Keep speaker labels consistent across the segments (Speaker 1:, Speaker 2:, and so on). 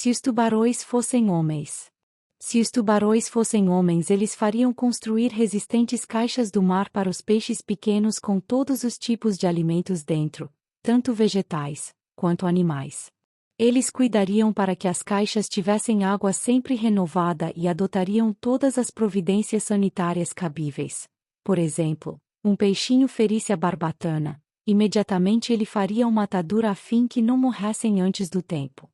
Speaker 1: Se os tubarões fossem homens. Se os tubarões fossem homens, eles fariam construir resistentes caixas do mar para os peixes pequenos com todos os tipos de alimentos dentro, tanto vegetais quanto animais. Eles cuidariam para que as caixas tivessem água sempre renovada e adotariam todas as providências sanitárias cabíveis. Por exemplo, um peixinho ferisse a barbatana, imediatamente ele faria uma atadura a fim que não morressem antes do tempo.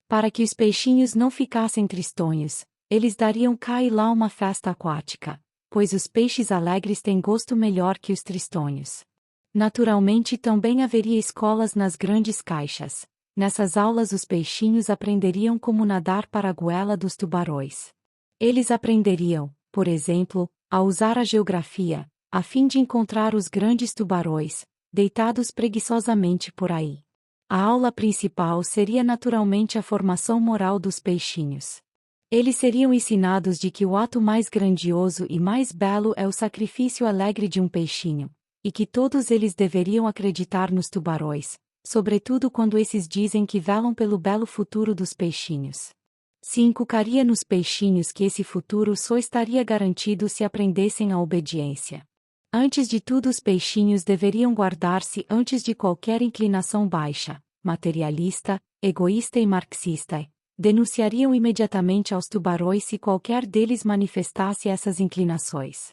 Speaker 1: Para que os peixinhos não ficassem tristonhos, eles dariam cá e lá uma festa aquática, pois os peixes alegres têm gosto melhor que os tristonhos. Naturalmente também haveria escolas nas grandes caixas. Nessas aulas os peixinhos aprenderiam como nadar para a goela dos tubarões. Eles aprenderiam, por exemplo, a usar a geografia, a fim de encontrar os grandes tubarões, deitados preguiçosamente por aí. A aula principal seria naturalmente a formação moral dos peixinhos. Eles seriam ensinados de que o ato mais grandioso e mais belo é o sacrifício alegre de um peixinho, e que todos eles deveriam acreditar nos tubarões, sobretudo quando esses dizem que velam pelo belo futuro dos peixinhos. Se inculcaria nos peixinhos que esse futuro só estaria garantido se aprendessem a obediência. Antes de tudo, os peixinhos deveriam guardar-se antes de qualquer inclinação baixa, materialista, egoísta e marxista. Denunciariam imediatamente aos tubarões se qualquer deles manifestasse essas inclinações.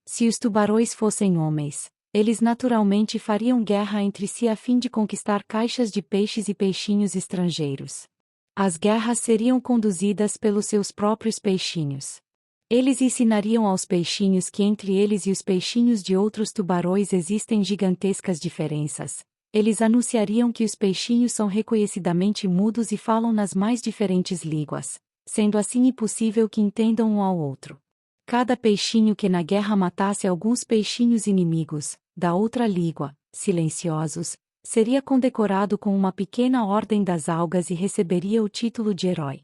Speaker 1: Se os tubarões fossem homens, eles naturalmente fariam guerra entre si a fim de conquistar caixas de peixes e peixinhos estrangeiros. As guerras seriam conduzidas pelos seus próprios peixinhos. Eles ensinariam aos peixinhos que entre eles e os peixinhos de outros tubarões existem gigantescas diferenças. Eles anunciariam que os peixinhos são reconhecidamente mudos e falam nas mais diferentes línguas, sendo assim impossível que entendam um ao outro. Cada peixinho que na guerra matasse alguns peixinhos inimigos, da outra língua, silenciosos, seria condecorado com uma pequena ordem das algas e receberia o título de herói.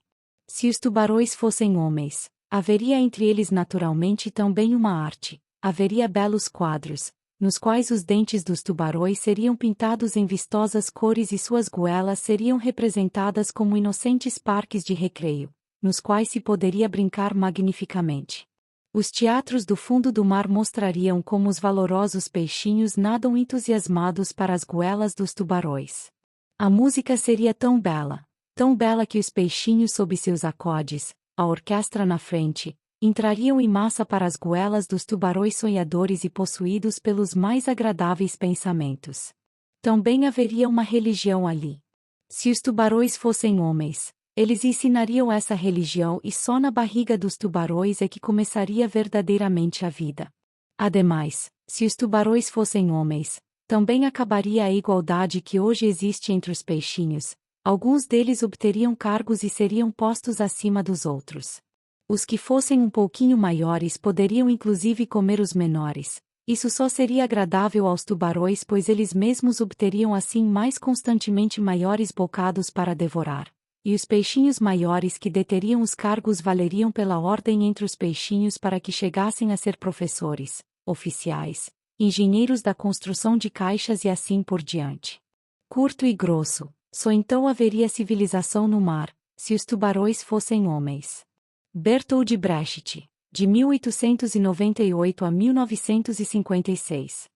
Speaker 1: Se os tubarões fossem homens, haveria entre eles naturalmente também uma arte, haveria belos quadros, nos quais os dentes dos tubarões seriam pintados em vistosas cores e suas goelas seriam representadas como inocentes parques de recreio, nos quais se poderia brincar magnificamente. Os teatros do fundo do mar mostrariam como os valorosos peixinhos nadam entusiasmados para as goelas dos tubarões. A música seria tão bela que os peixinhos sob seus acordes, a orquestra na frente, entrariam em massa para as goelas dos tubarões sonhadores e possuídos pelos mais agradáveis pensamentos. Também haveria uma religião ali. Se os tubarões fossem homens, eles ensinariam essa religião e só na barriga dos tubarões é que começaria verdadeiramente a vida. Ademais, se os tubarões fossem homens, também acabaria a igualdade que hoje existe entre os peixinhos. Alguns deles obteriam cargos e seriam postos acima dos outros. Os que fossem um pouquinho maiores poderiam inclusive comer os menores. Isso só seria agradável aos tubarões, pois eles mesmos obteriam assim mais constantemente maiores bocados para devorar. E os peixinhos maiores que deteriam os cargos valeriam pela ordem entre os peixinhos para que chegassem a ser professores, oficiais, engenheiros da construção de caixas e assim por diante. Curto e grosso, só então haveria civilização no mar, se os tubarões fossem homens. Bertold Brecht, de 1898 a 1956.